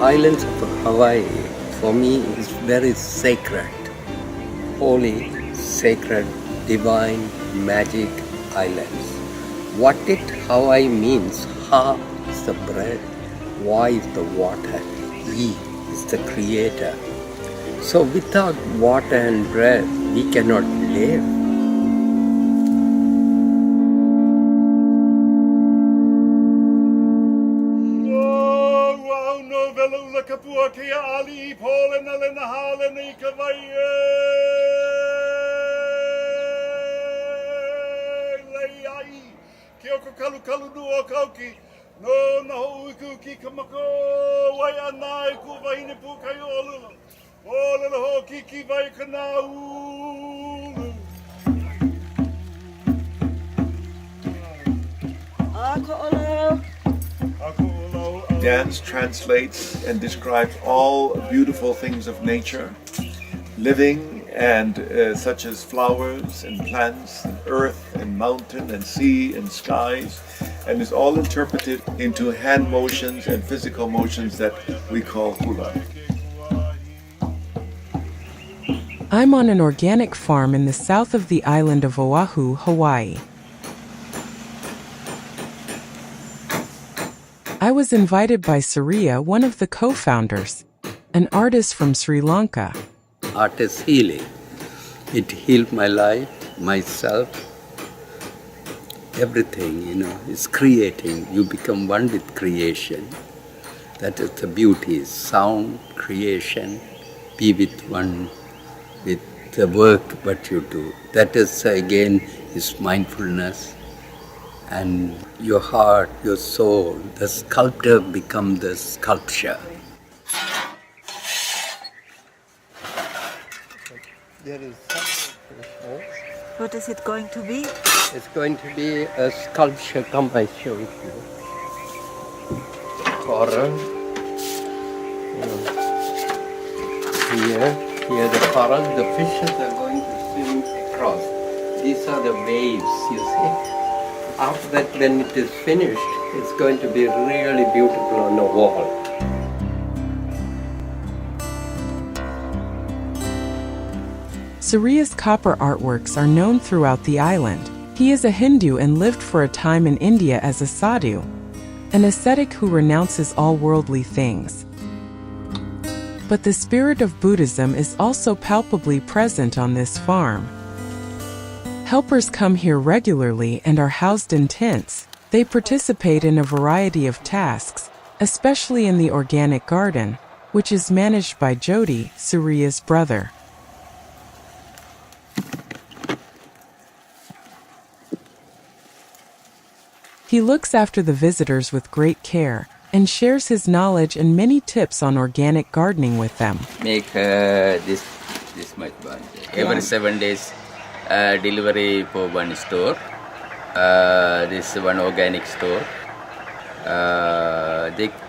islands of Hawaii, for me, is very sacred, holy, sacred, divine, magic islands. What it Hawaii means, Ha is the bread, Wa is the water, E is the creator. So without water and bread, we cannot live. Dance translates and describes all beautiful things of nature, living and such as flowers and plants and earth and mountain and sea and skies, and is all interpreted into hand motions and physical motions that we call hula. I'm on an organic farm in the south of the island of Oahu, Hawaii. I was invited by Sooriya, one of the co-founders, an artist from Sri Lanka. Art is healing. It healed my life, myself, everything, it's creating. You become one with creation. That is the beauty, sound, creation, be with one with the work what you do. That is, again, is mindfulness. And your heart, your soul, the sculptor becomes the sculpture. There is something. What is it going to be? It's going to be a sculpture. Come, I show it to you. Coral. Here the coral, the fishes are going to swim across. These are the waves, you see. After that, when it is finished, it's going to be really beautiful on the wall. Sooriya's copper artworks are known throughout the island. He is a Hindu and lived for a time in India as a sadhu, an ascetic who renounces all worldly things. But the spirit of Buddhism is also palpably present on this farm. Helpers come here regularly and are housed in tents. They participate in a variety of tasks, especially in the organic garden, which is managed by Jhoti, Sooriya's brother. He looks after the visitors with great care and shares his knowledge and many tips on organic gardening with them. Make this much bunch. Every 7 days delivery for one store. This one organic store.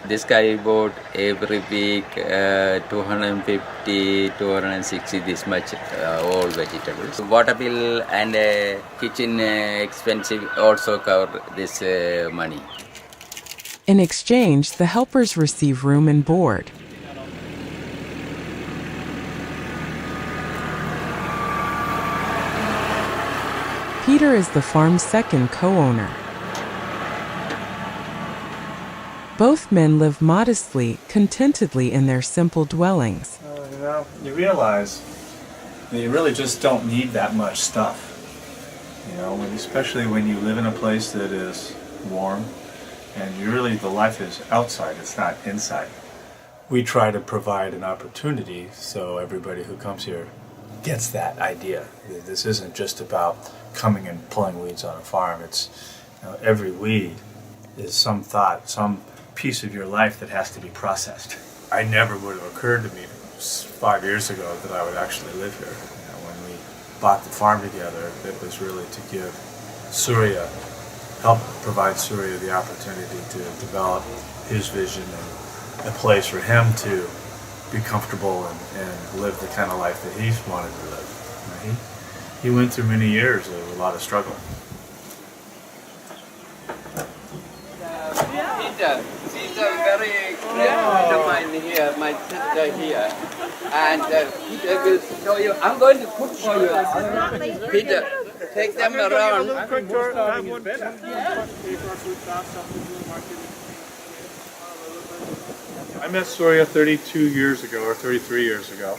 This guy bought every week 250, 260 this much all vegetables. Water bill and kitchen expensive also cover this money. In exchange, the helpers receive room and board. Peter is the farm's second co-owner. Both men live modestly, contentedly in their simple dwellings. You realize that you really just don't need that much stuff. Especially when you live in a place that is warm, and the life is outside, it's not inside. We try to provide an opportunity so everybody who comes here gets that idea. This isn't just about coming and pulling weeds on a farm. It's every weed is some thought, some piece of your life that has to be processed. I never would have occurred to me 5 years ago that I would actually live here. When we bought the farm together, it was really to give Sooriya, help provide Sooriya the opportunity to develop his vision and a place for him to be comfortable and live the kind of life that he's wanted to live. He went through many years of a lot of struggle. Peter, she's a very friend of mine here, my sister here. And Peter will show you. I'm going to cook for you. Peter, take them around. I met Sooriya 32 years ago, or 33 years ago,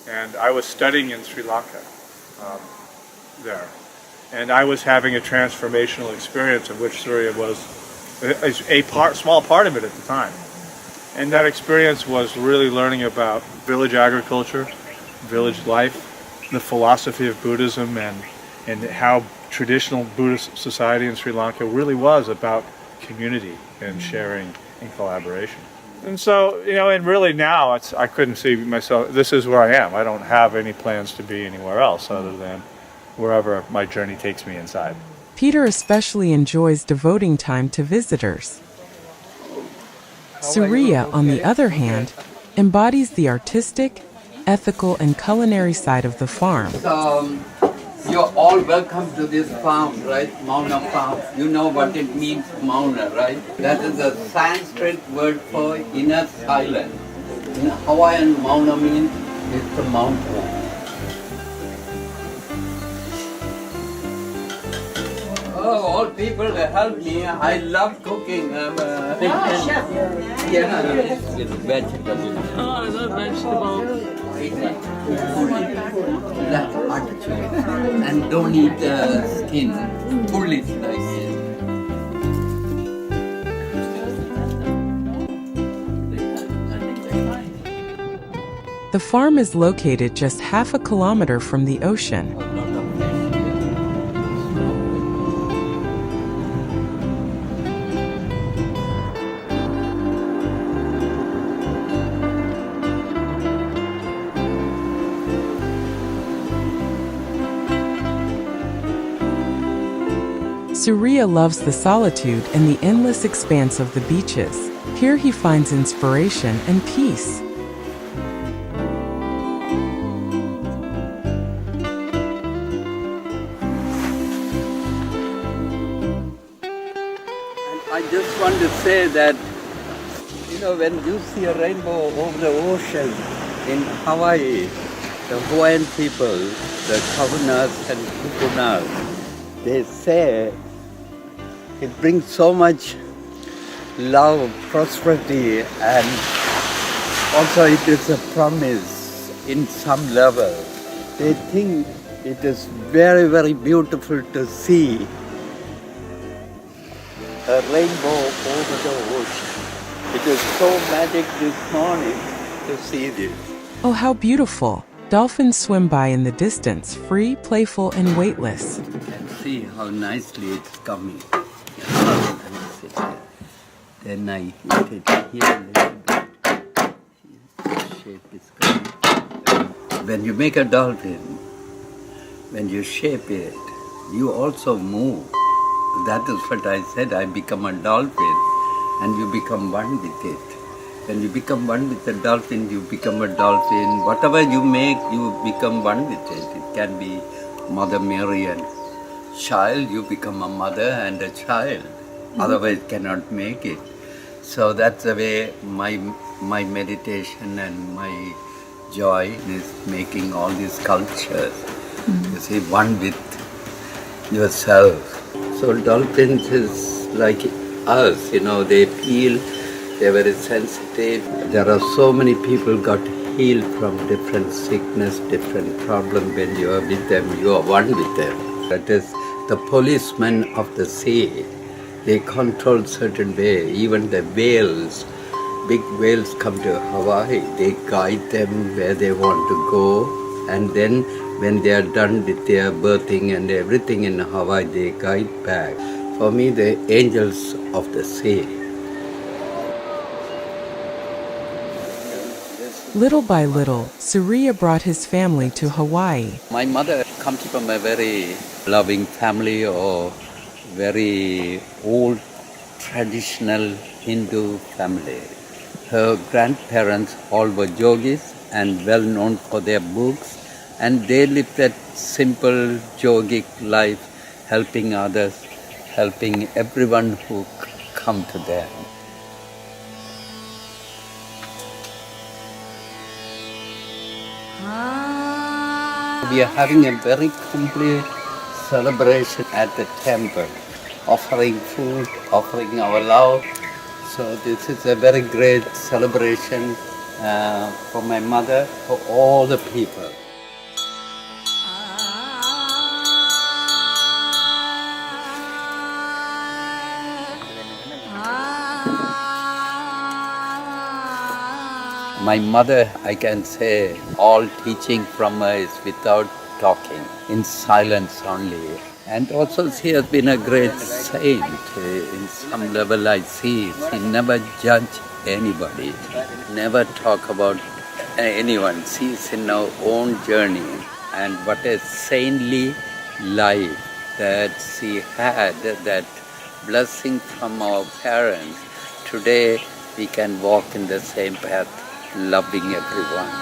and I was studying in Sri Lanka there. And I was having a transformational experience of which Sooriya was small part of it at the time. And that experience was really learning about village agriculture, village life, the philosophy of Buddhism, and how traditional Buddhist society in Sri Lanka really was about community and sharing and collaboration. And so, and really now I couldn't see myself, this is where I am. I don't have any plans to be anywhere else other than wherever my journey takes me inside. Peter especially enjoys devoting time to visitors. Sooriya, on the other hand, embodies the artistic, ethical, and culinary side of the farm. So, you're all welcome to this farm, right? Mouna farm. You know what it means, Mouna, right? That is a Sanskrit word for inner silence. In Hawaiian, Mouna means it's the mountain. Oh, all people help me. I love cooking. I'm a chef. Yeah, with vegetables. Oh, I love vegetables. That attitude. And don't eat the skin. Pull it like this. The farm is located just half a kilometer from the ocean. Sooriya loves the solitude and the endless expanse of the beaches. Here he finds inspiration and peace. I just want to say that, when you see a rainbow over the ocean in Hawaii, the Hawaiian people, the Kahunas and Kupunas, they say it brings so much love, prosperity, and also it is a promise in some level. They think it is very, very beautiful to see a rainbow over the ocean. It is so magic this morning to see this. Oh, how beautiful! Dolphins swim by in the distance, free, playful, and weightless. You can see how nicely it's coming. Then I hit it here a little bit. The shape is coming. When you make a dolphin, when you shape it, you also move. That is what I said, I become a dolphin and you become one with it. When you become one with the dolphin, you become a dolphin. Whatever you make, you become one with it. It can be Mother Mary and child, you become a mother and a child. Otherwise cannot make it. So that's the way my meditation and my joy is making all these sculptures. You see, one with yourself. So dolphins is like us, they feel, they're very sensitive. There are so many people got healed from different sickness, different problem. When you are with them, you are one with them. That is the policemen of the sea. They control certain way. Even the whales, big whales come to Hawaii. They guide them where they want to go. And then when they are done with their birthing and everything in Hawaii, they guide back. For me, the angels of the sea. Little by little, Sooriya brought his family to Hawaii. My mother comes from a very loving family or very old traditional Hindu family. Her grandparents all were yogis and well known for their books, and they lived that simple yogic life, helping others, helping everyone who come to them. We are having a very complete celebration at the temple, offering food, offering our love. So this is a very great celebration for my mother, for all the people. My mother, I can say, all teaching from her is without talking, in silence only. And also she has been a great saint. In some level I see, she never judged anybody, never talk about anyone. She is in her own journey. And what a saintly life that she had, that blessing from our parents. Today we can walk in the same path, loving everyone.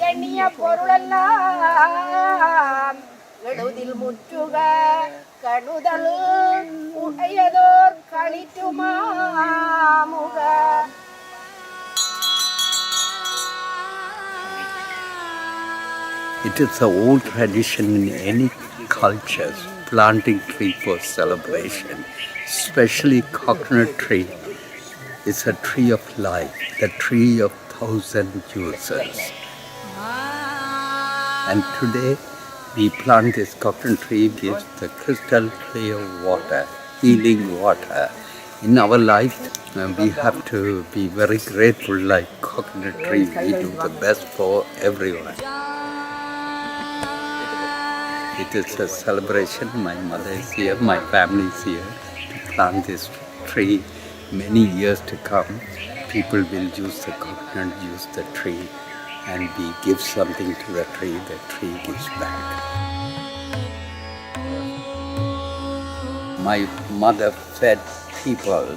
எண்ணிய பொருளெல்லாம் எழுதில் முற்றுக கடுதல் உடையதோர் களிற்றுமாமுக. It is an old tradition in any cultures, planting tree for celebration, especially coconut tree. It's a tree of life, the tree of 1,000 juices. And today we plant this coconut tree, gives the crystal clear water, healing water. In our life, we have to be very grateful like coconut tree. We do the best for everyone. It is a celebration. My mother is here, my family is here to plant this tree. Many years to come, people will use the coconut, use the tree, and we give something to the tree gives back. My mother fed people,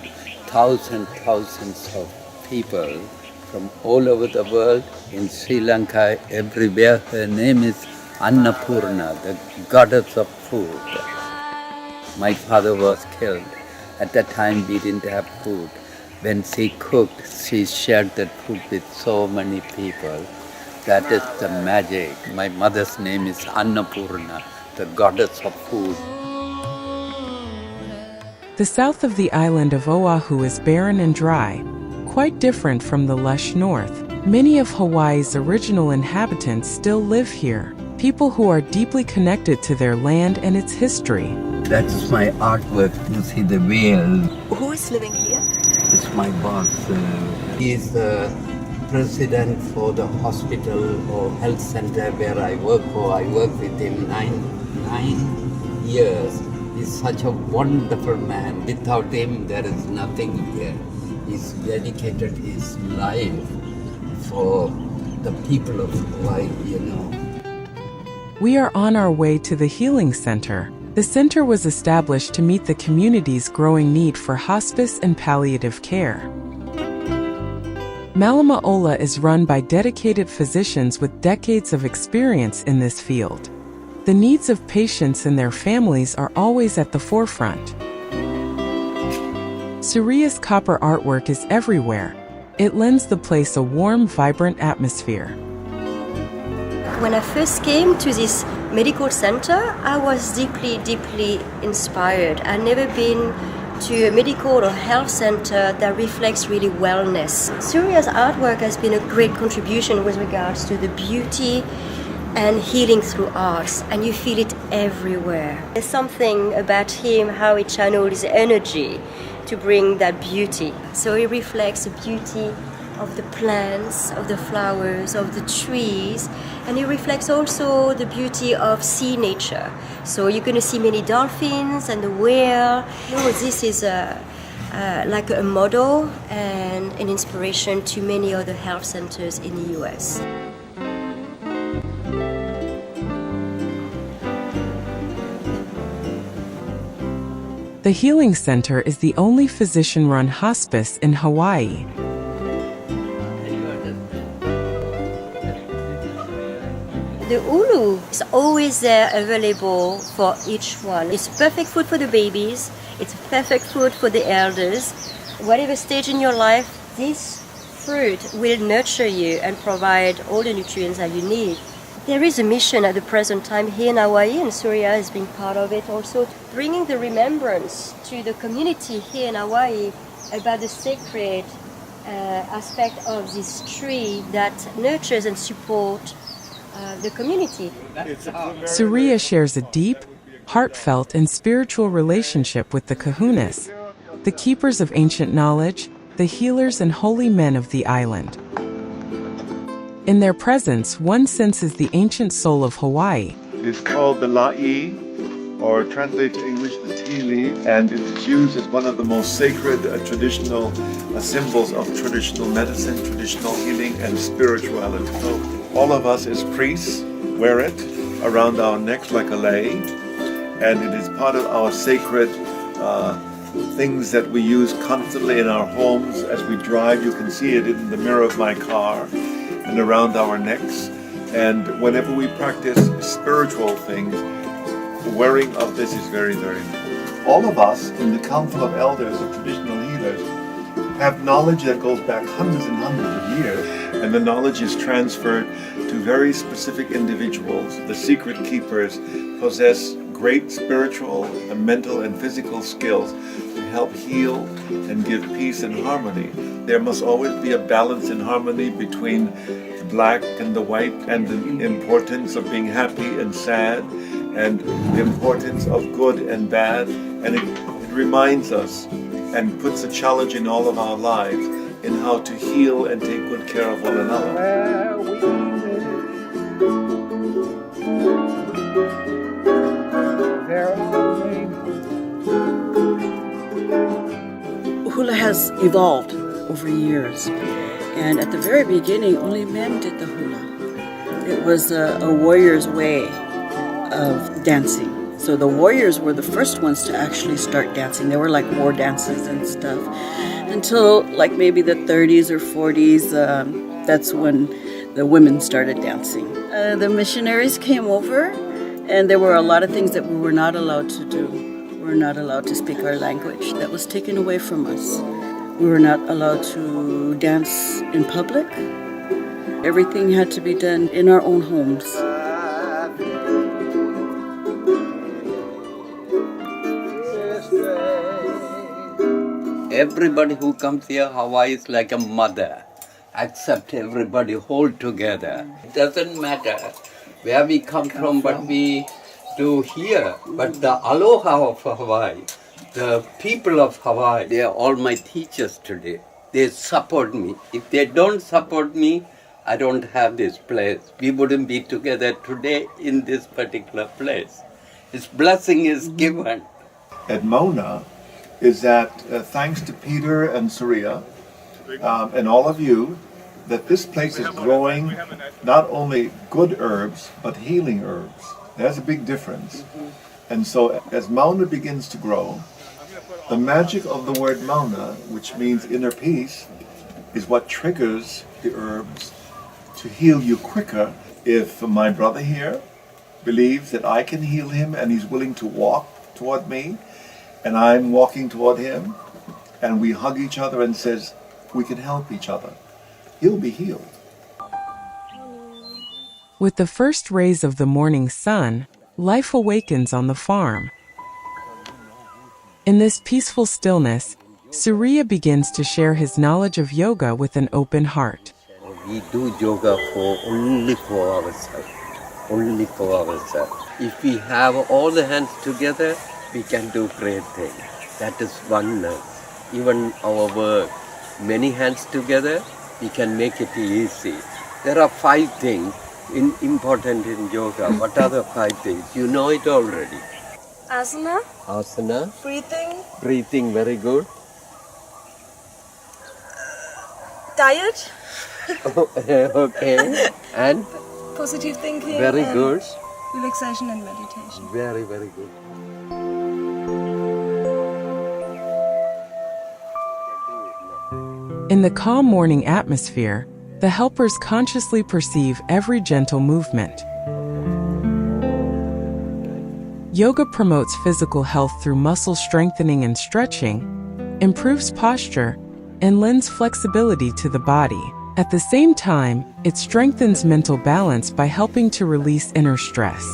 thousands of people from all over the world, in Sri Lanka, everywhere. Her name is Annapurna, the goddess of food. My father was killed. At that time we didn't have food. When she cooked, she shared that food with so many people. That is the magic. My mother's name is Annapurna, the goddess of food. The south of the island of Oahu is barren and dry, quite different from the lush north. Many of Hawaii's original inhabitants still live here, people who are deeply connected to their land and its history. That's my artwork. You see the whale. Who is living here? It's my boss. He is the president for the hospital or health center where I work for. I worked with him nine years. He's such a wonderful man. Without him, there is nothing here. He's dedicated his life for the people of Hawaii, We are on our way to the Healing Center. The center was established to meet the community's growing need for hospice and palliative care. Malama Ola is run by dedicated physicians with decades of experience in this field. The needs of patients and their families are always at the forefront. Sooriya's copper artwork is everywhere. It lends the place a warm, vibrant atmosphere. When I first came to this medical center, I was deeply inspired. I've never been to a medical or health center that reflects really wellness. Sooriya's artwork has been a great contribution with regards to the beauty and healing through arts, and you feel it everywhere. There's something about him, how he channels his energy to bring that beauty. So he reflects the beauty of the plants, of the flowers, of the trees, and it reflects also the beauty of sea nature. So you're going to see many dolphins and the whale. This is like a model and an inspiration to many other health centers in the US. The Healing Center is the only physician-run hospice in Hawaii. The ulu is always there available for each one. It's perfect food for the babies. It's perfect food for the elders. Whatever stage in your life, this fruit will nurture you and provide all the nutrients that you need. There is a mission at the present time here in Hawaii, and Sooriya has been part of it also, bringing the remembrance to the community here in Hawaii about the sacred aspect of this tree that nurtures and supports the community. Sooriya shares a deep, heartfelt, and spiritual relationship with the kahunas, the keepers of ancient knowledge, the healers and holy men of the island. In their presence, one senses the ancient soul of Hawaii. It's called the la'i, or translated to English, the tea leaf, and it's used as one of the most sacred traditional symbols of traditional medicine, traditional healing, and spirituality. So all of us as priests wear it around our necks like a lei, and it is part of our sacred things that we use constantly in our homes. As we drive, you can see it in the mirror of my car and around our necks. And whenever we practice spiritual things, the wearing of this is very, very important. All of us in the Council of Elders of Traditional Healers have knowledge that goes back hundreds and hundreds of years, and the knowledge is transferred to very specific individuals. The secret keepers possess great spiritual and mental and physical skills to help heal and give peace and harmony. There must always be a balance and harmony between the black and the white, and the importance of being happy and sad, and the importance of good and bad. And it reminds us and puts a challenge in all of our lives in how to heal and take good care of one another. Hula has evolved over years, and at the very beginning only men did the hula. It was a warrior's way of dancing. So the warriors were the first ones to actually start dancing. They were like war dances and stuff. Until like maybe the 30s or 40s, that's when the women started dancing. The missionaries came over, and there were a lot of things that we were not allowed to do. We were not allowed to speak our language. That was taken away from us. We were not allowed to dance in public. Everything had to be done in our own homes. Everybody who comes here, Hawaii is like a mother. Accept everybody, hold together. It doesn't matter where we come from, but we do here. But the aloha of Hawaii, the people of Hawaii, they are all my teachers today. They support me. If they don't support me, I don't have this place. We wouldn't be together today in this particular place. His blessing is given. At Mouna is that thanks to Peter and Sooriya and all of you, that this place is growing not only good herbs, but healing herbs. There's a big difference. And so as Mouna begins to grow, the magic of the word Mouna, which means inner peace, is what triggers the herbs to heal you quicker. If my brother here believes that I can heal him and he's willing to walk toward me, and I'm walking toward him, and we hug each other and says, we can help each other, he'll be healed. With the first rays of the morning sun, life awakens on the farm. In this peaceful stillness, Sooriya begins to share his knowledge of yoga with an open heart. We do yoga only for ourselves. Only for ourselves. If we have all the hands together, we can do great things. That is oneness. Even our work, many hands together, we can make it easy. There are 5 things important in yoga. What are the 5 things? You know it already. Asana. Asana. Breathing. Breathing, very good. Diet. Okay. And? Positive thinking. Very good. Relaxation and meditation. Very, very good. In the calm morning atmosphere, the helpers consciously perceive every gentle movement. Yoga promotes physical health through muscle strengthening and stretching, improves posture, and lends flexibility to the body. At the same time, it strengthens mental balance by helping to release inner stress.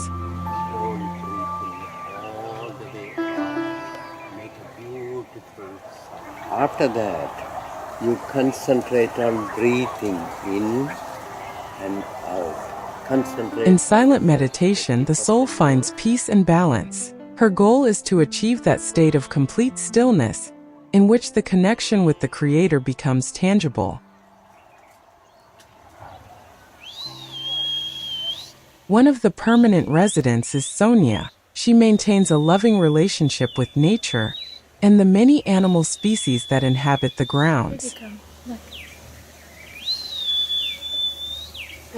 After that, you concentrate on breathing in and out. In silent meditation, the soul finds peace and balance. Her goal is to achieve that state of complete stillness, in which the connection with the Creator becomes tangible. One of the permanent residents is Sooriya. She maintains a loving relationship with nature and the many animal species that inhabit the grounds.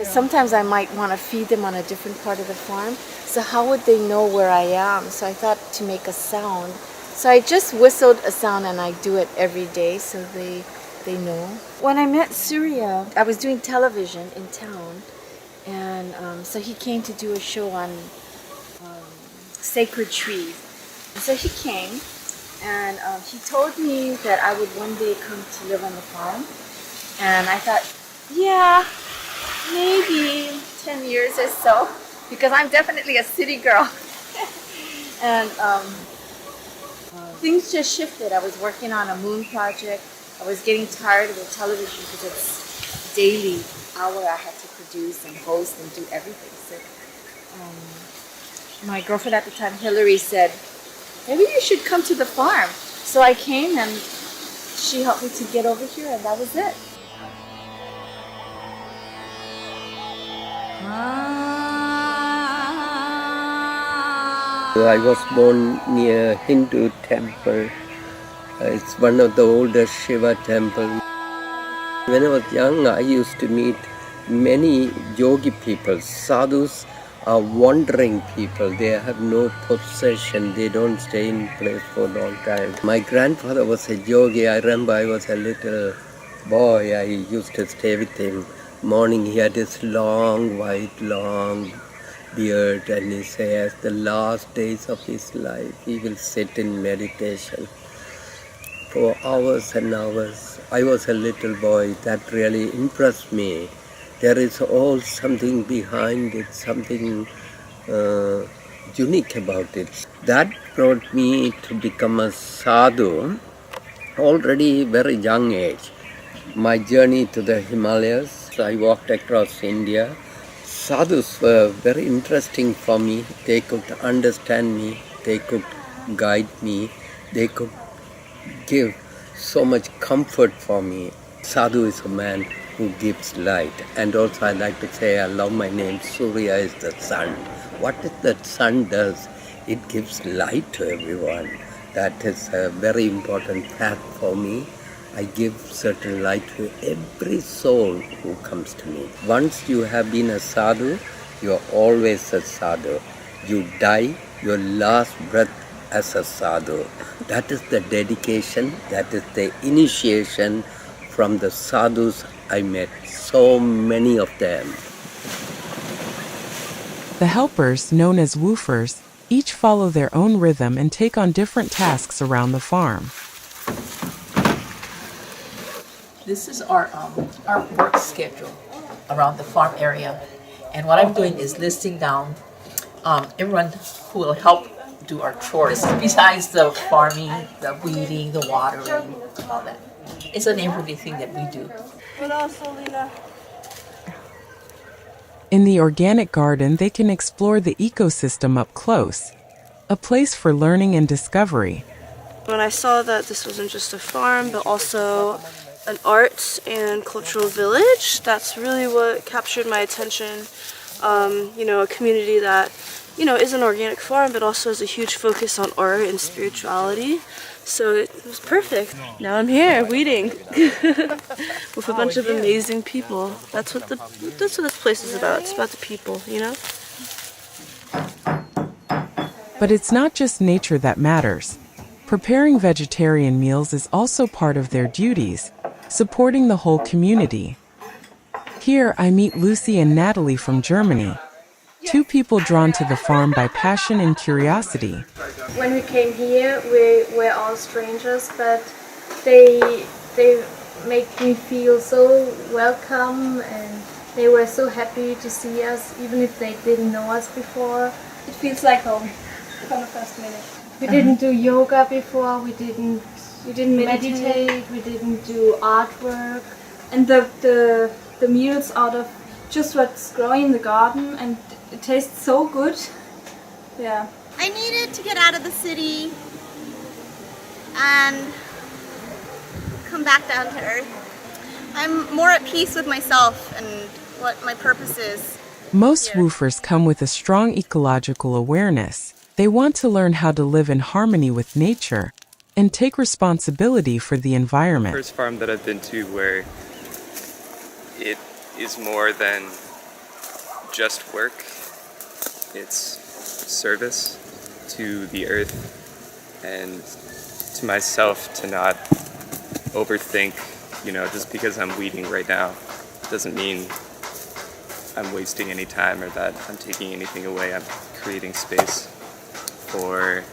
Sometimes I might want to feed them on a different part of the farm, so how would they know where I am? So I thought to make a sound. So I just whistled a sound and I do it every day so they know. When I met Sooriya, I was doing television in town, and so he came to do a show on sacred trees. So he came and he told me that I would one day come to live on the farm, and I thought, yeah, maybe 10 years or so, because I'm definitely a city girl. And things just shifted. I was working on a moon project. I was getting tired of the television because it's daily hour I had to produce and host and do everything. So my girlfriend at the time, Hillary, said, maybe you should come to the farm. So I came and she helped me to get over here, and that was it. I was born near Hindu temple. It's one of the oldest Shiva temples. When I was young, I used to meet many yogi people. Sadhus are wandering people. They have no possession. They don't stay in place for a long time. My grandfather was a yogi. I remember I was a little boy. I used to stay with him. Morning he had this long beard, and he says the last days of his life he will sit in meditation for hours and hours. I was a little boy. That really impressed me. There is all something behind it, something unique about it. That brought me to become a sadhu already very young age. My journey to the Himalayas, I walked across India. Sadhus were very interesting for me. They could understand me, they could guide me, they could give so much comfort for me. Sadhu is a man who gives light. And also I like to say, I love my name, Sooriya is the sun. What is that sun does? It gives light to everyone. That is a very important fact for me. I give certain light to every soul who comes to me. Once you have been a sadhu, you are always a sadhu. You die your last breath as a sadhu. That is the dedication, that is the initiation from the sadhus I met, so many of them. The helpers, known as Wwoofers, each follow their own rhythm and take on different tasks around the farm. This is our work schedule around the farm area. And what I'm doing is listing down everyone who will help do our chores. Besides the farming, the weeding, the watering, all that. It's an everyday thing that we do. What else, Olina? In the organic garden, they can explore the ecosystem up close, a place for learning and discovery. When I saw that this wasn't just a farm, but also an arts and cultural village, that's really what captured my attention. A community that, is an organic farm, but also has a huge focus on art and spirituality. So it was perfect. Now I'm here weeding with a bunch of amazing people. That's what this place is about. It's about the people, But it's not just nature that matters. Preparing vegetarian meals is also part of their duties, supporting the whole community. Here I meet Lucy and Natalie from Germany, two people drawn to the farm by passion and curiosity. When we came here, we were all strangers, but they make me feel so welcome, and they were so happy to see us, even if they didn't know us before. It feels like home from the first minute. We didn't do yoga before, we didn't meditate, we didn't do artwork. And the meals out of just what's growing in the garden, and it tastes so good. Yeah. I needed to get out of the city and come back down to earth. I'm more at peace with myself and what my purpose is. Most Wwoofers come with a strong ecological awareness. They want to learn how to live in harmony with nature and take responsibility for the environment. First farm that I've been to where it is more than just work. It's service to the earth and to myself, to not overthink, just because I'm weeding right now doesn't mean I'm wasting any time or that I'm taking anything away. I'm creating space for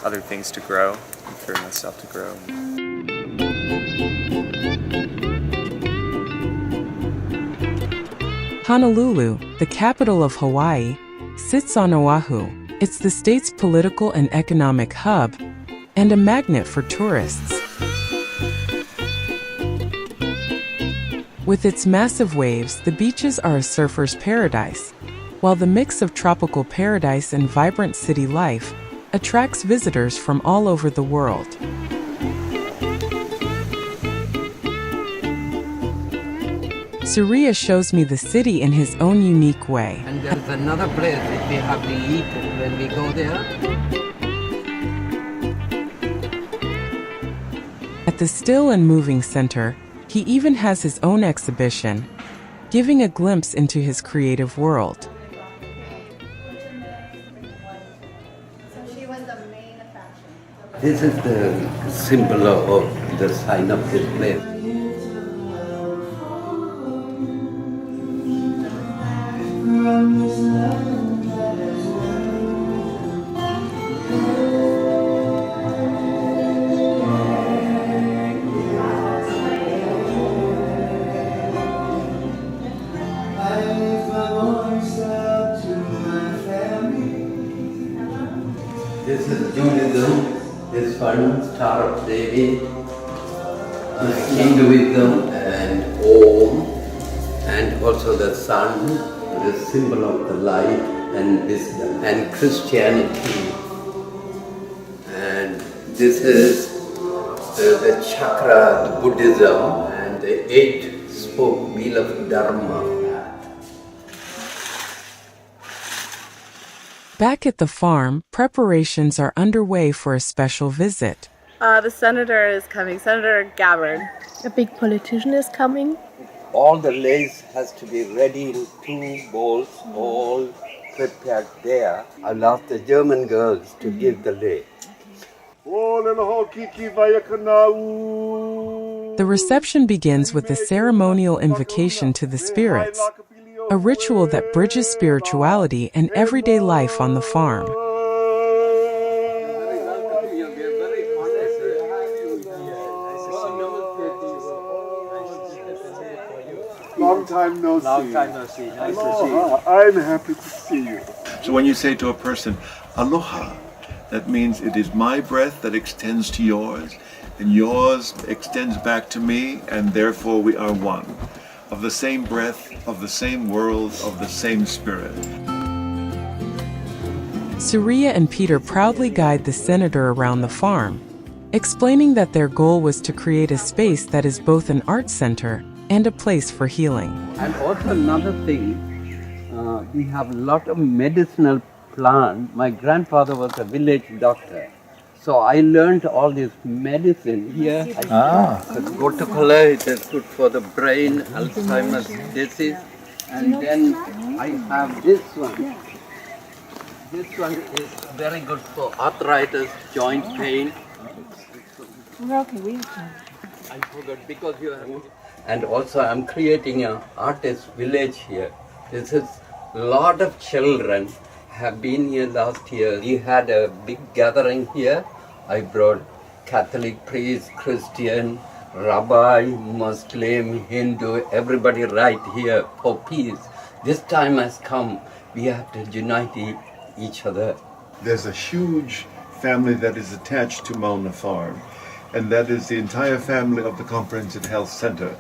other things to grow and for myself to grow. Honolulu, the capital of Hawaii, sits on Oahu. It's the state's political and economic hub and a magnet for tourists. With its massive waves, the beaches are a surfer's paradise, while the mix of tropical paradise and vibrant city life attracts visitors from all over the world. Sooriya shows me the city in his own unique way. And there's another place if we have to eat when we go there. At the Still and Moving Center, he even has his own exhibition, giving a glimpse into his creative world. This is the symbol of the sign of this place. This is Judaism, this one, Star of David, Hinduism and Om, and also the sun, the symbol of the light and wisdom, and Christianity. And this is the chakra Buddhism and the 8-spoke wheel of Dharma. Back at the farm, preparations are underway for a special visit. The senator is coming, Senator Gabbard. A big politician is coming. All the lace has to be ready in 2 bowls, all prepared there. I'll ask the German girls to give the lay. The reception begins with a ceremonial invocation to the spirits, a ritual that bridges spirituality and everyday life on the farm. Long time no see. Long time no see. Nice to see you. I'm happy to see you. So when you say to a person, aloha, that means it is my breath that extends to yours, and yours extends back to me, and therefore we are one. Of the same breath, of the same world, of the same spirit. Sooriya and Peter proudly guide the senator around the farm, explaining that their goal was to create a space that is both an art center and a place for healing. And also another thing, we have a lot of medicinal plants. My grandfather was a village doctor. So I learned all this medicine here. The Gotokola is good for the brain, Alzheimer's disease. And then I have this one. This one is very good for arthritis, joint pain. We're okay, we have time. I forgot because you have. And also, I'm creating an artist village here. This is lot of children have been here last year. We had a big gathering here. I brought Catholic priest, Christian, Rabbi, Muslim, Hindu, everybody right here for peace. This time has come. We have to unite each other. There's a huge family that is attached to Mouna Farm, and that is the entire family of the Comprehensive Health Center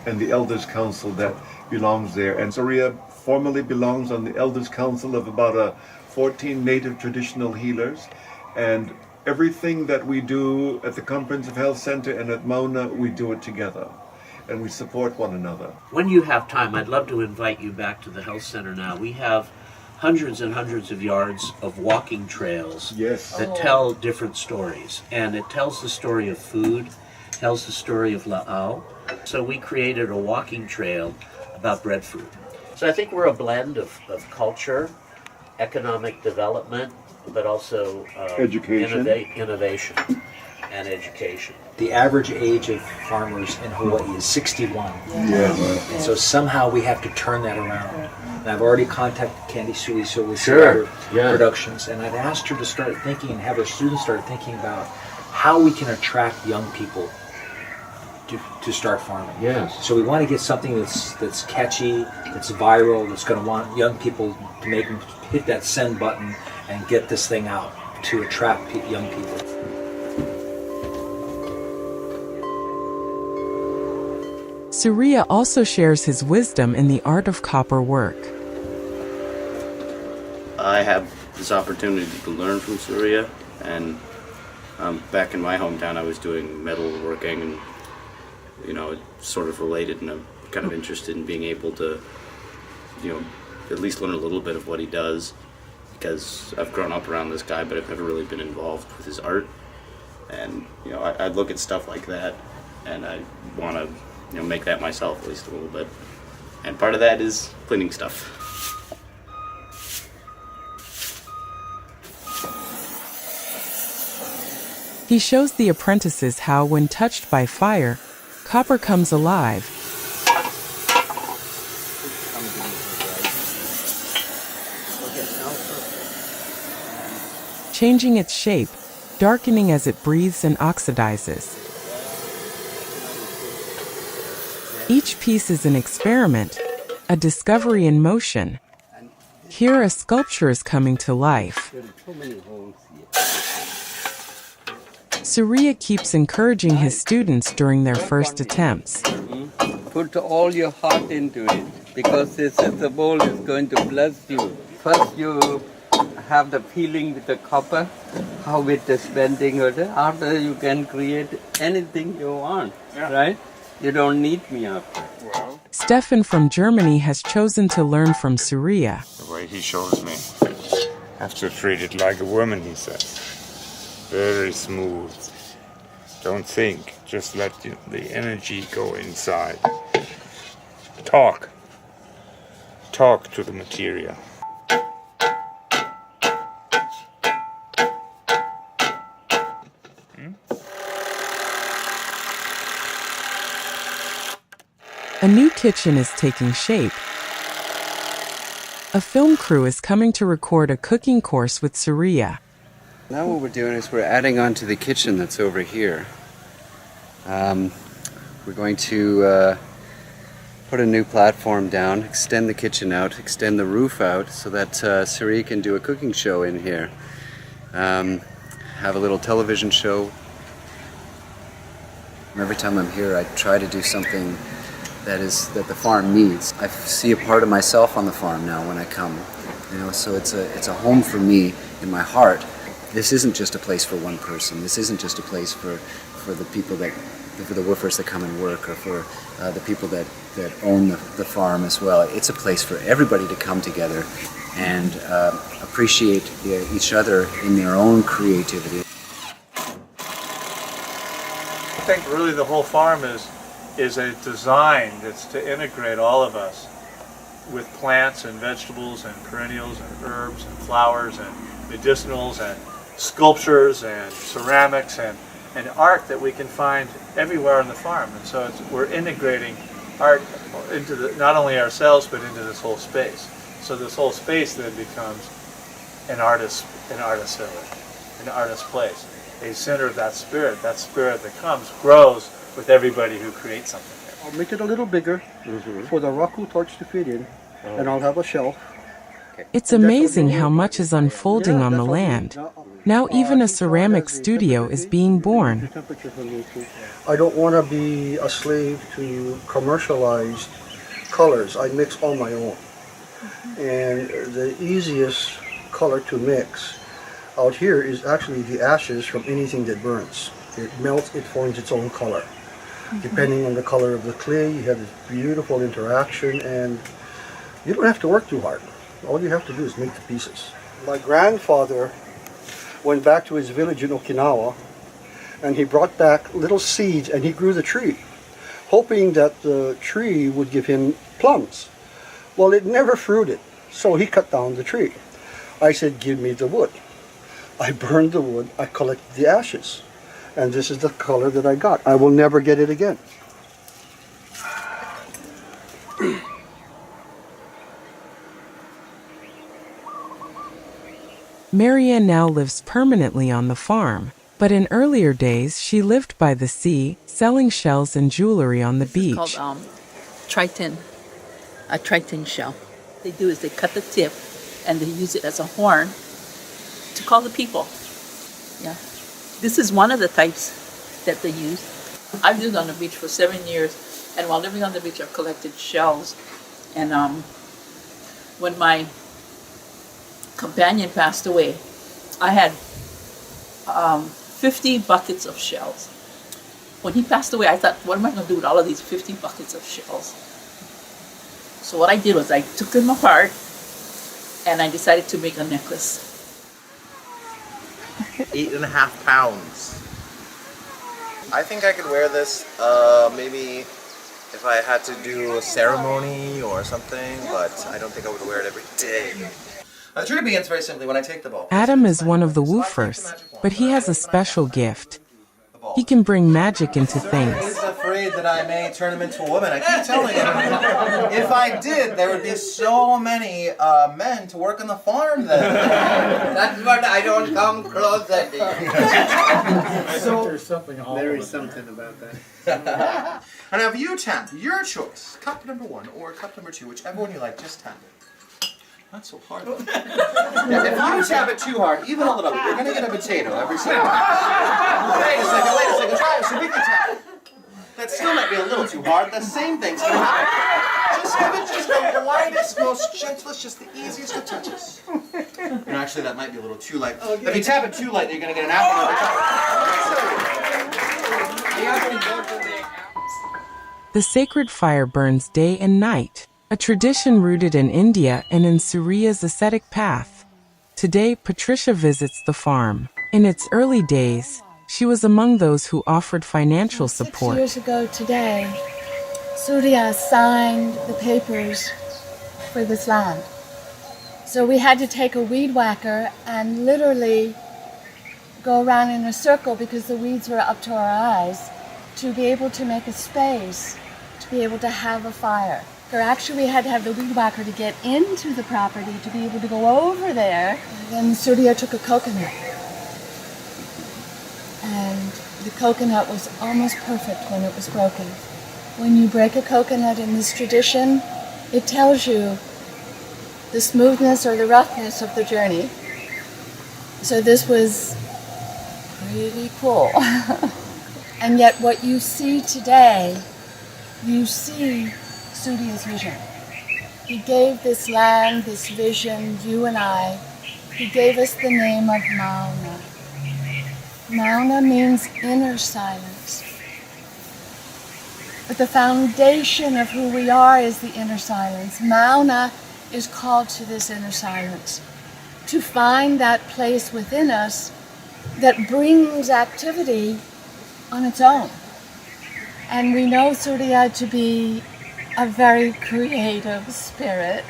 and the Elders Council that belongs there. And Sooriya formally belongs on the Elders Council of about 14 native traditional healers. And everything that we do at the Comprehensive Health Center and at Mouna, we do it together. And we support one another. When you have time, I'd love to invite you back to the health center now. We have hundreds and hundreds of yards of walking trails that tell different stories. And it tells the story of food, tells the story of la'au. So we created a walking trail about breadfruit. So I think we're a blend of culture, economic development, but also education. Innovation and education. The average age of farmers in Hawaii is 61. Yes. And so somehow we have to turn that around. And I've already contacted Candy Suiso with Sure. productions, and I've asked her to start thinking and have her students start thinking about how we can attract young people to start farming. Yes. So we want to get something that's catchy, that's viral, that's going to want young people to make them hit that send button and get this thing out to attract young people. Sooriya also shares his wisdom in the art of copper work. I have this opportunity to learn from Sooriya, and back in my hometown I was doing metalworking, and it's sort of related, and I'm kind of interested in being able to at least learn a little bit of what he does, because I've grown up around this guy but I've never really been involved with his art. And I look at stuff like that and I want to make that myself at least a little bit, and part of that is cleaning stuff. He shows the apprentices how, when touched by fire, copper comes alive, changing its shape, darkening as it breathes and oxidizes. Each piece is an experiment, a discovery in motion. Here a sculpture is coming to life. Sooriya keeps encouraging his students during their first attempts. Put all your heart into it, because this is the bowl is going to bless you. First you have the feeling with the copper, how it is bending. After you can create anything you want, right? You don't need me after. Well, Stefan from Germany has chosen to learn from Sooriya. the way he shows me, I have to treat it like a woman, he says. Very smooth. Don't think, just let the energy go inside. Talk to the material. A new kitchen is taking shape. A film crew is coming to record a cooking course with Sooriya. Now what we're doing is we're adding on to the kitchen that's over here. We're going to put a new platform down, extend the kitchen out, extend the roof out so that Sooriya can do a cooking show in here. Have a little television show. Every time I'm here I try to do something that the farm needs. I see a part of myself on the farm now when I come. So it's a home for me in my heart. This isn't just a place for one person. This isn't just a place for the people for the Wwoofers that come and work, or for the people that own the farm as well. It's a place for everybody to come together and appreciate each other in their own creativity. I think really the whole farm is a design that's to integrate all of us with plants and vegetables and perennials and herbs and flowers and medicinals and sculptures and ceramics, and and art that we can find everywhere on the farm. And so we're integrating art into not only ourselves but into this whole space. So this whole space then becomes an artist's place, a center of that spirit that comes, grows with everybody who creates something. I'll make it a little bigger for the raku torch to fit in, and I'll have a shelf. It's amazing how much is unfolding on the land. Now even a ceramic studio is being born. I don't want to be a slave to commercialized colors. I mix all my own. And the easiest color to mix out here is actually the ashes from anything that burns. It melts, it forms its own color. Depending on the color of the clay, you have this beautiful interaction, and you don't have to work too hard. All you have to do is make the pieces. My grandfather went back to his village in Okinawa, and he brought back little seeds, and he grew the tree, hoping that the tree would give him plums. Well, it never fruited, so he cut down the tree. I said, give me the wood. I burned the wood, I collected the ashes, and this is the color that I got. I will never get it again. Maria now lives permanently on the farm, but in earlier days she lived by the sea, selling shells and jewelry on the beach. It's called triton, a triton shell. What they do is they cut the tip and they use it as a horn to call the people. Yeah, this is one of the types that they use. I've lived on the beach for 7 years, and while living on the beach I've collected shells. And when my companion passed away, I had 50 buckets of shells. When he passed away, I thought, what am I going to do with all of these 50 buckets of shells? So what I did was I took them apart and I decided to make a necklace. 8.5 pounds. I think I could wear this maybe if I had to do a ceremony or something, but I don't think I would wear it every day. The trigger begins very simply when I take the ball. Adam is one of the Wwoofers, but he has a special gift. He can bring magic into things. He's afraid that I may turn him into a woman. I keep telling him, if I did, there would be so many men to work on the farm then. That's what I don't come closer to. So there's something about that. And now if you tap, your choice, cup number 1 or cup number 2, whichever one you like, just tap it. Not so hard. If you tap it too hard, even a little bit, you're going to get a potato every single time. Wait a second, try it so we can tap it. That still might be a little too hard. The same thing's going to happen. Just give it just the lightest, most gentlest, just the easiest of touches. And actually, that might be a little too light. If you tap it too light, you're going to get an apple every time. The sacred fire burns day and night, a tradition rooted in India and in Sooriya's ascetic path. Today, Patricia visits the farm. In its early days, she was among those who offered financial support. 6 years ago today, Sooriya signed the papers for this land. So we had to take a weed whacker and literally go around in a circle because the weeds were up to our eyes to be able to make a space, to be able to have a fire. Or actually we had to have the weed whacker to get into the property to be able to go over there. And then Sooriya took a coconut. And the coconut was almost perfect when it was broken. When you break a coconut in this tradition, it tells you the smoothness or the roughness of the journey. So this was really cool. And yet what you see today, you see Sooriya's vision. He gave this land, this vision, you and I, he gave us the name of Mouna. Mouna means inner silence. But the foundation of who we are is the inner silence. Mouna is called to this inner silence, to find that place within us that brings activity on its own. And we know Sooriya to be a very creative spirit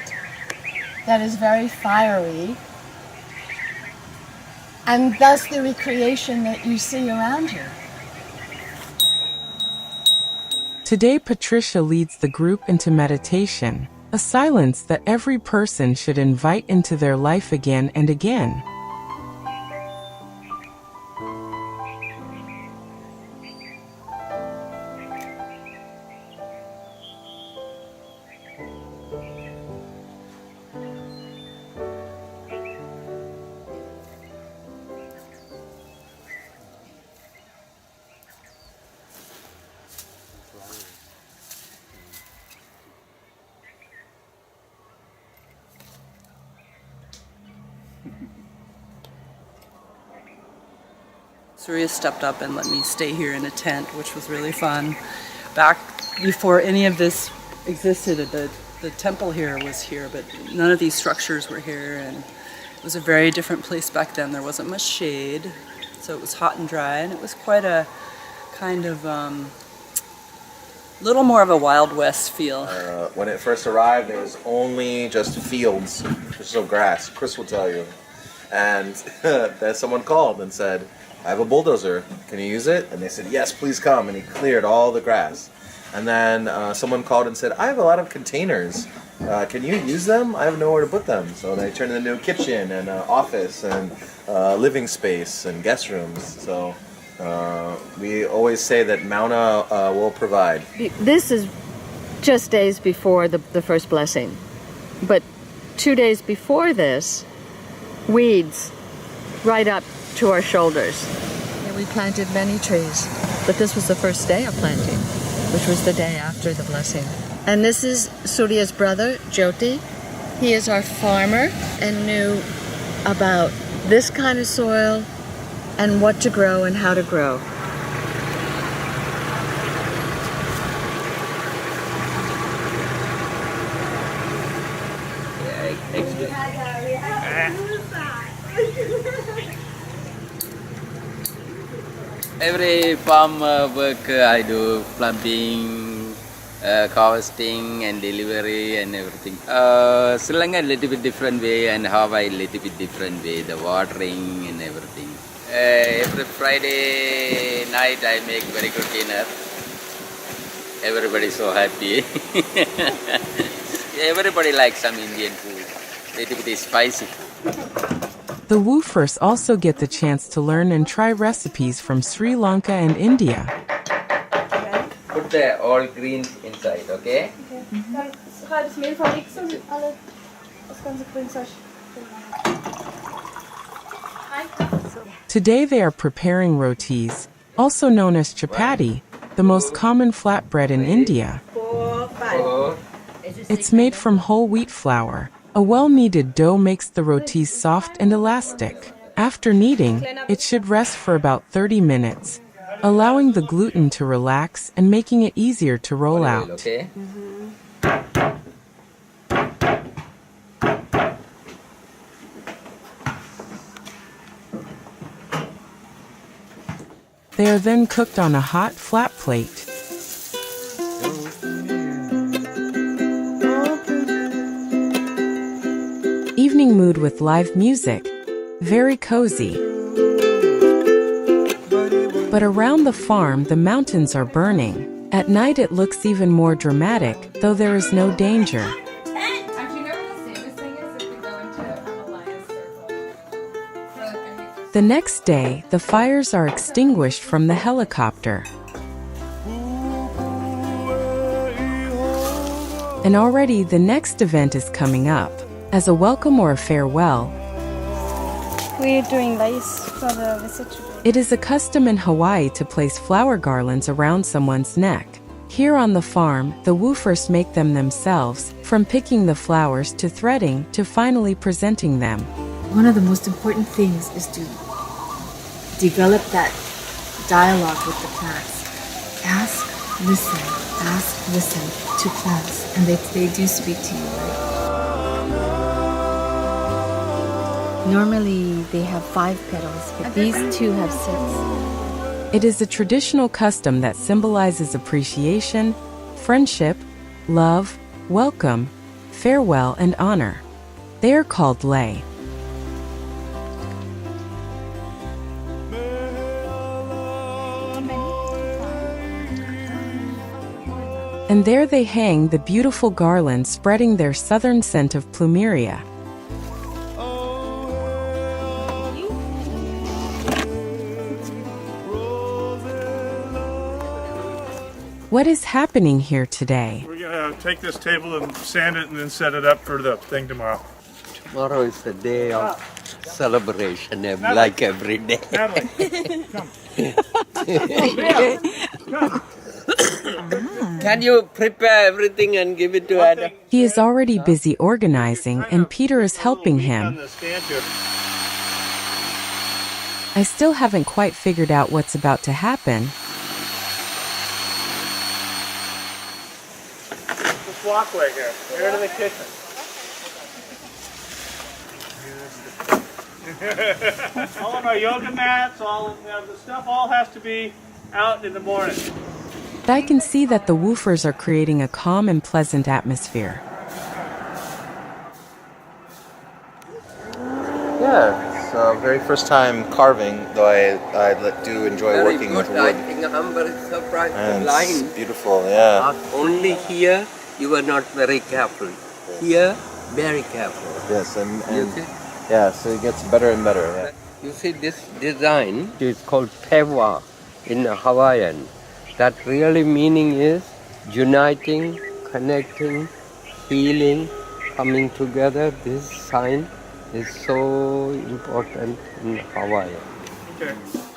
that is very fiery, and thus the recreation that you see around you. Today, Patricia leads the group into meditation, a silence that every person should invite into their life again and again. Sooriya stepped up and let me stay here in a tent, which was really fun. Back before any of this existed, the temple here was here, but none of these structures were here, and it was a very different place back then. There wasn't much shade, so it was hot and dry, and it was quite a kind of little more of a Wild West feel. When it first arrived, it was only just fields, just no grass. Chris will tell you. And then someone called and said, I have a bulldozer, can you use it? And they said, yes, please come. And he cleared all the grass. And then someone called and said, I have a lot of containers. Can you use them? I have nowhere to put them. So they turned it into a kitchen and an office and living space and guest rooms. So we always say that Mouna will provide. This is just days before the first blessing. But 2 days before this, weeds right up to our shoulders. Yeah, we planted many trees, but this was the first day of planting, which was the day after the blessing. And this is Sooriya's brother, Jhoti. He is our farmer and knew about this kind of soil and what to grow and how to grow. Every farm work I do, plumbing, harvesting and delivery and everything. Sri Lanka a little bit different way and Hawaii a little bit different way, the watering and everything. Every Friday night I make very good dinner. Everybody's so happy. Everybody likes some Indian food, little bit spicy. The Wwoofers also get the chance to learn and try recipes from Sri Lanka and India. Put the all greens inside, okay? Dann halbes Mehl vermixen und alle das ganze Grünzeug. Today they are preparing rotis, also known as chapati, the most common flatbread in India. It's made from whole wheat flour. A well-kneaded dough makes the rotis soft and elastic. After kneading, it should rest for about 30 minutes, allowing the gluten to relax and making it easier to roll out. Okay. They are then cooked on a hot, flat plate. Evening mood with live music. Very cozy. But around the farm, the mountains are burning. At night it looks even more dramatic, though there is no danger. The next day, the fires are extinguished from the helicopter. And already the next event is coming up. As a welcome or a farewell, We're doing lace for the visit. it is a custom in Hawaii to place flower garlands around someone's neck. Here on the farm, the Wwoofers make them themselves, from picking the flowers to threading to finally presenting them. One of the most important things is to develop that dialogue with the plants. Ask, listen to plants, and they do speak to you, right? Normally they have 5 petals, but these 2 have 6. It is a traditional custom that symbolizes appreciation, friendship, love, welcome, farewell, and honor. They are called lei. And there they hang the beautiful garland spreading their southern scent of plumeria. What is happening here today? We're going to take this table and sand it and then set it up for the thing tomorrow. Tomorrow is the day of celebration, like every day. Natalie, come. Can you prepare everything and give it to Adam? He is already busy organizing, and Peter is helping him. I still haven't quite figured out what's about to happen. This walkway here, here to the kitchen. All of our yoga mats, all of the stuff all has to be out in the morning. I can see that the Wwoofers are creating a calm and pleasant atmosphere. Yeah, it's very first time carving, though I do enjoy working with wood. I think I'm very surprised. And The line. it's beautiful, yeah. Only here you were not very careful. Here, very careful. Yes, and You see? yeah, so it gets better and better. Yeah. You see this design is called pewa in Hawaiian. That really meaning is uniting, connecting, healing, coming together. This sign is so important in Hawaii.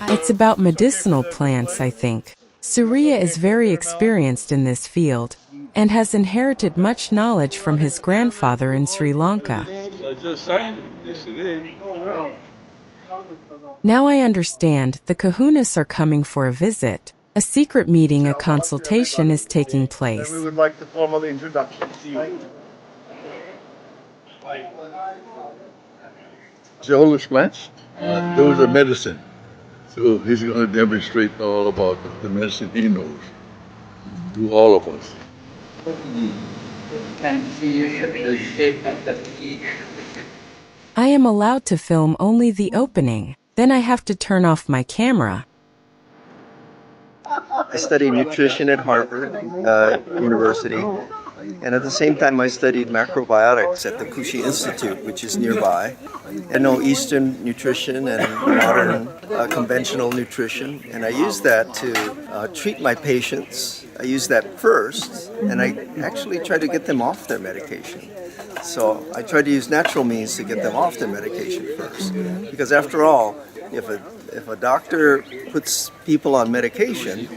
It's about medicinal plants, I think. Sooriya is very experienced in this field and has inherited much knowledge from his grandfather in Sri Lanka. Now I understand the kahunas are coming for a visit. A secret meeting, a consultation is taking place. We would like the formal introduction to you. The oldest plants, those are medicine. So he's going to demonstrate all about the medicine he knows to all of us. I am allowed to film only the opening. Then I have to turn off my camera. I studied nutrition at Harvard University, and at the same time I studied macrobiotics at the Kushi Institute, which is nearby. I know Eastern nutrition and modern conventional nutrition, and I use that to treat my patients. I use that first, and I actually try to get them off their medication. So I try to use natural means to get them off their medication first, because after all, if a doctor puts people on medication,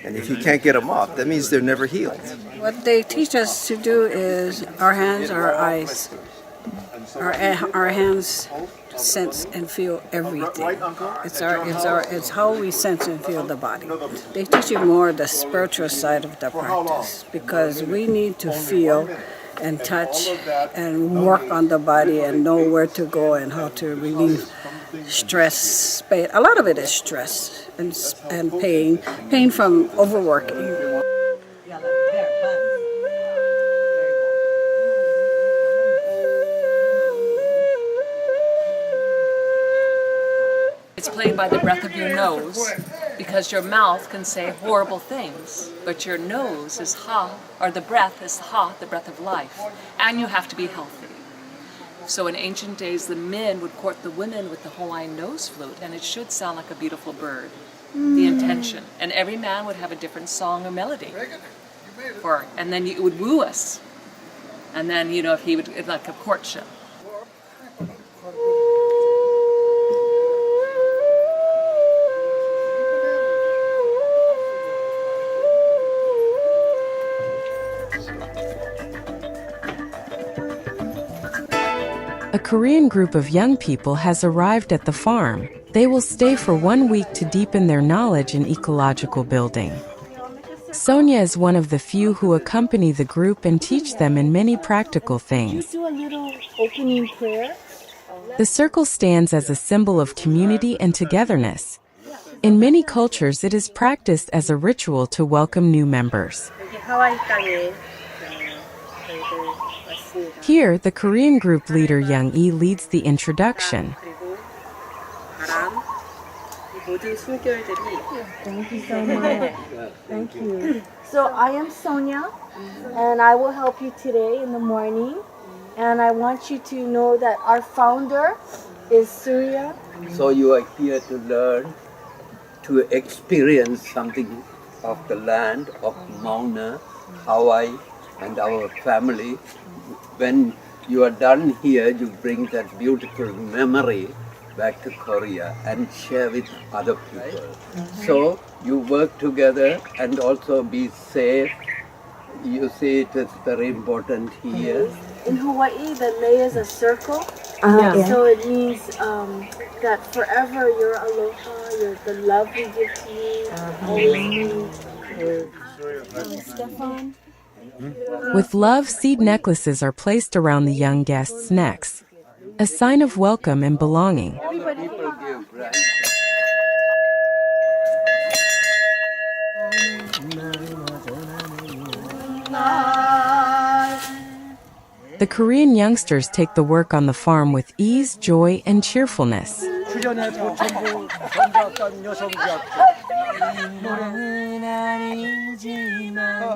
and if you can't get them off, that means they're never healed. What they teach us to do is our hands, our eyes. Our hands sense and feel everything. It's how we sense and feel the body. They teach you more the spiritual side of the practice, because we need to feel and touch and work on the body and know where to go and how to relieve stress. A lot of it is stress and pain from overworking. It's played by the breath of your nose, because your mouth can say horrible things, but your nose is ha, or the breath is ha, the breath of life, and you have to be healthy. So in ancient days, the men would court the women with the Hawaiian nose flute, and it should sound like a beautiful bird, the intention. And every man would have a different song or melody, and then it would woo us. And then, if he would, it's like a courtship. A Korean group of young people has arrived at the farm. They will stay for 1 week to deepen their knowledge in ecological building. Sonia is one of the few who accompany the group and teach them in many practical things. Do a little opening prayer. The circle stands as a symbol of community and togetherness. In many cultures, it is practiced as a ritual to welcome new members. Here, the Korean group leader Young-E leads the introduction. 모든 숨결들이. Thank you so much. Thank you. So I am Sonia, and I will help you today in the morning. And I want you to know that our founder is Sooriya. So you are here to learn, to experience something of the land of Mouna, Hawaii, and our family. When you are done here, you bring that beautiful memory back to Korea and share with other people. So you work together and also be safe. You see, it is very important here. In Hawaii, the lei is a circle. Yeah. So it means that forever you're aloha, you're the love we give to you, always. Stefan? With love, seed necklaces are placed around the young guests' necks, a sign of welcome and belonging. People give, right? The Korean youngsters take the work on the farm with ease, joy, and cheerfulness.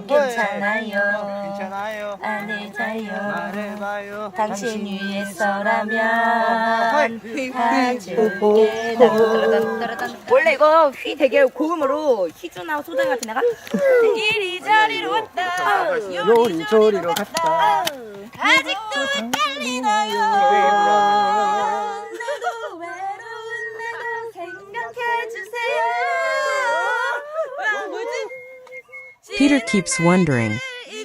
괜찮아요. 말해봐요. 당신 위해서라면 해줄게. 원래 이거 휘 되게 고음으로 희준하고 소장이가 지나가 이리저리로 왔다 요리조리로 갔다 아직도 헷갈리나요 너도 외로운 나도 생각해주세요. Peter keeps wondering.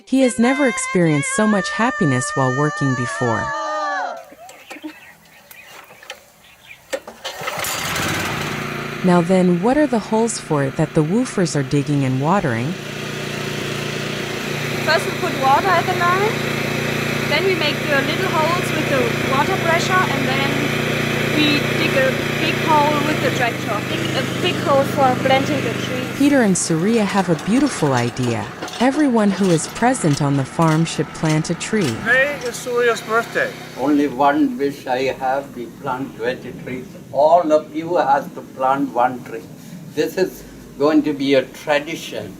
He has never experienced so much happiness while working before. Now then, what are the holes for it that the woofers are digging and watering? First we put water at the line, then we make the little holes with the water pressure, and then we dig a big hole with the tractor. A big hole for planting the trees. Peter and Sooriya have a beautiful idea. Everyone who is present on the farm should plant a tree. Today is Sooriya's birthday. Only one wish I have, we plant 20 trees. All of you has to plant one tree. This is going to be a tradition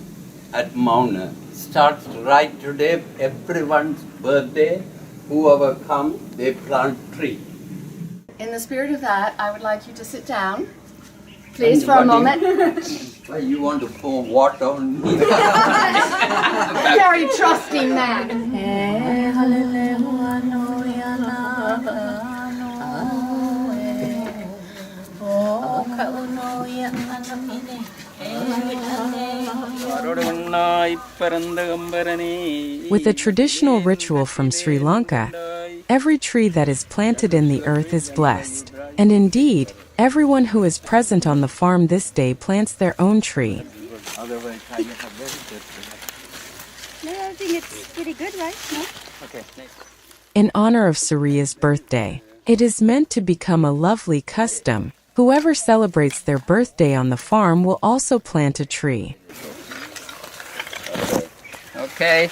at Mouna. Starts right today, everyone's birthday, whoever comes, they plant tree. In the spirit of that, I would like you to sit down, please, for a moment. Why you want to pour water on me? Very trusting man. With a traditional ritual from Sri Lanka, every tree that is planted in the earth is blessed. And indeed, everyone who is present on the farm this day plants their own tree. Otherwise, I have very good No, I think it's pretty good, right? No? Okay. In honor of Sooriya's birthday, it is meant to become a lovely custom. Whoever celebrates their birthday on the farm will also plant a tree. Okay.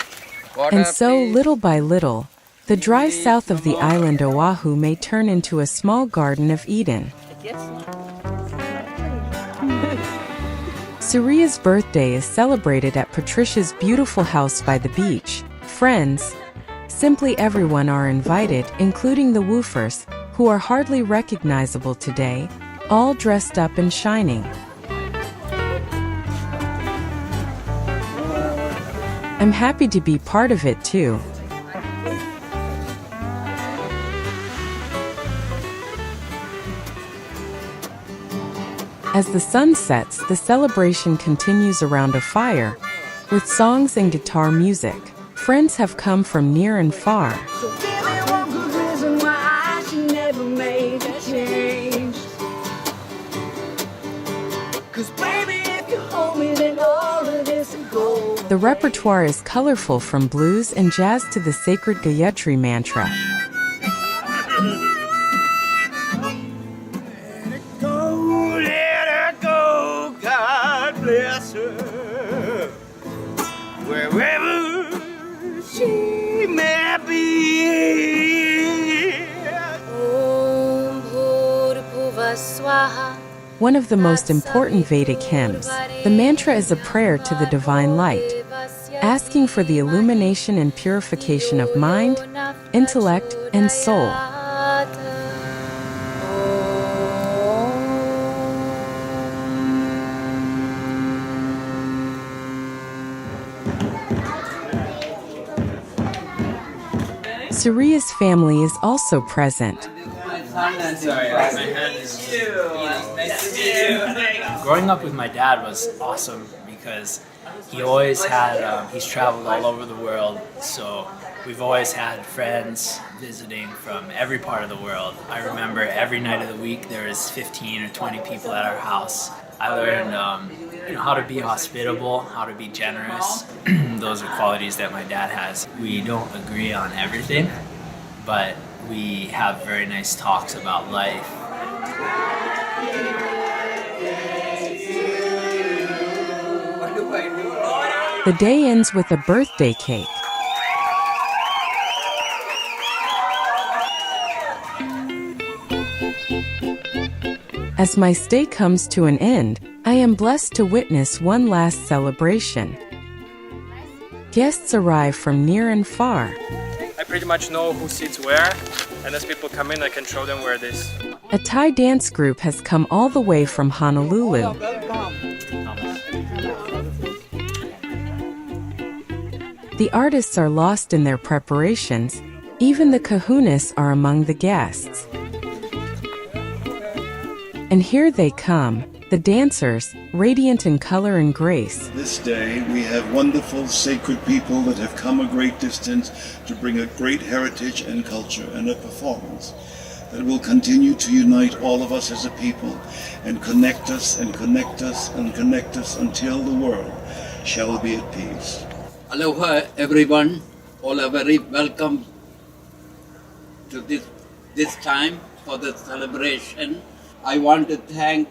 Water, And so, please. little by little, the drive south of the island Oahu may turn into a small Garden of Eden. Sooriya's birthday is celebrated at Patricia's beautiful house by the beach. Friends, simply everyone are invited, including the Wwoofers, who are hardly recognizable today, all dressed up and shining. I'm happy to be part of it too. As the sun sets, the celebration continues around a fire, with songs and guitar music. Friends have come from near and far. The repertoire is colorful from blues and jazz to the sacred Gayatri mantra. Wherever she may be. Om Bhur Bhuva Swaha. one of the most important Vedic hymns. The mantra is a prayer to the divine light, asking for the illumination and purification of mind, intellect, and soul. Sooriya's family is also present. Growing up with my dad was awesome because he always had, he's traveled all over the world, so we've always had friends visiting from every part of the world. I remember every night of the week there was 15 or 20 people at our house. I learned how to be hospitable, how to be generous. Those are qualities that my dad has. We don't agree on everything, but we have very nice talks about life. The day ends with a birthday cake. As my stay comes to an end, I am blessed to witness one last celebration. Guests arrive from near and far. I pretty much know who sits where, and as people come in, I can show them where it is. A Thai dance group has come all the way from Honolulu. The artists are lost in their preparations. Even the kahunas are among the guests. And here they come, the dancers, radiant in color and grace. This day we have wonderful, sacred people that have come a great distance to bring a great heritage and culture and a performance that will continue to unite all of us as a people and connect us and connect us and connect us until the world shall be at peace. Aloha everyone, all are very welcome to this time for the celebration. I want to thank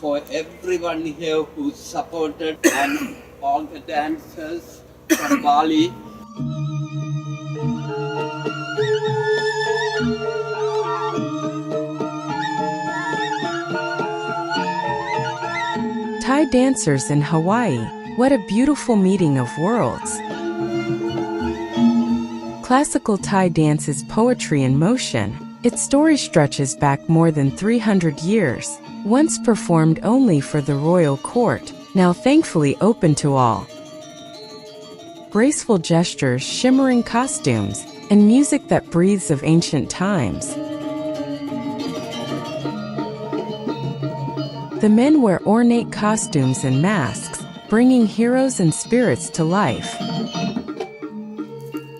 for everyone here who supported and all the dancers from Bali. Thai dancers in Hawaii, what a beautiful meeting of worlds. Classical Thai dance is poetry in motion. Its story stretches back more than 300 years. Once performed only for the royal court, now thankfully open to all. Graceful gestures, shimmering costumes, and music that breathes of ancient times. The men wear ornate costumes and masks, bringing heroes and spirits to life.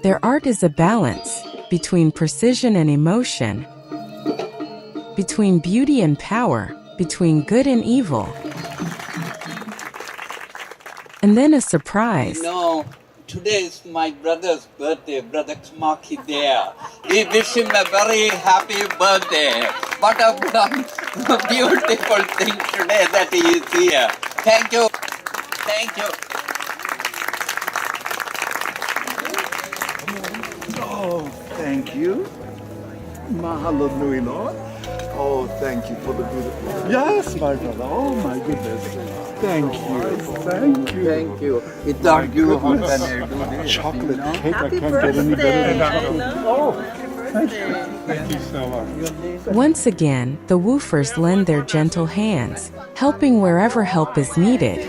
Their art is a balance between precision and emotion, between beauty and power, between good and evil. And then a surprise. Today is my brother's birthday, Brother Kamaki there. We wish him a very happy birthday. What a beautiful thing today that he is here. Thank you. Thank you. Oh, thank you. Mahalo nui no. Oh, thank you for the beautiful. Yes, my brother. Oh, my goodness. Thank you. Thank you. Thank you. Without you, how can I do this? Chocolate cake. Happy I can't get any better than that. Oh, thank you. Thank you so much. Once again, the Wwoofers lend their gentle hands, helping wherever help is needed.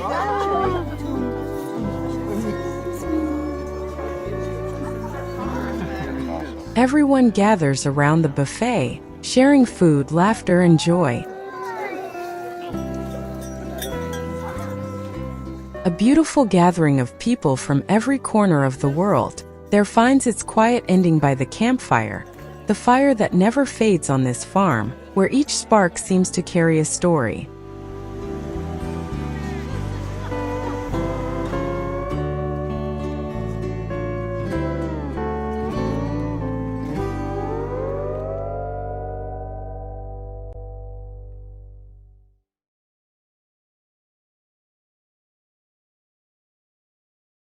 Everyone gathers around the buffet, sharing food, laughter, and joy. A beautiful gathering of people from every corner of the world. There finds its quiet ending by the campfire, the fire that never fades on this farm, where each spark seems to carry a story.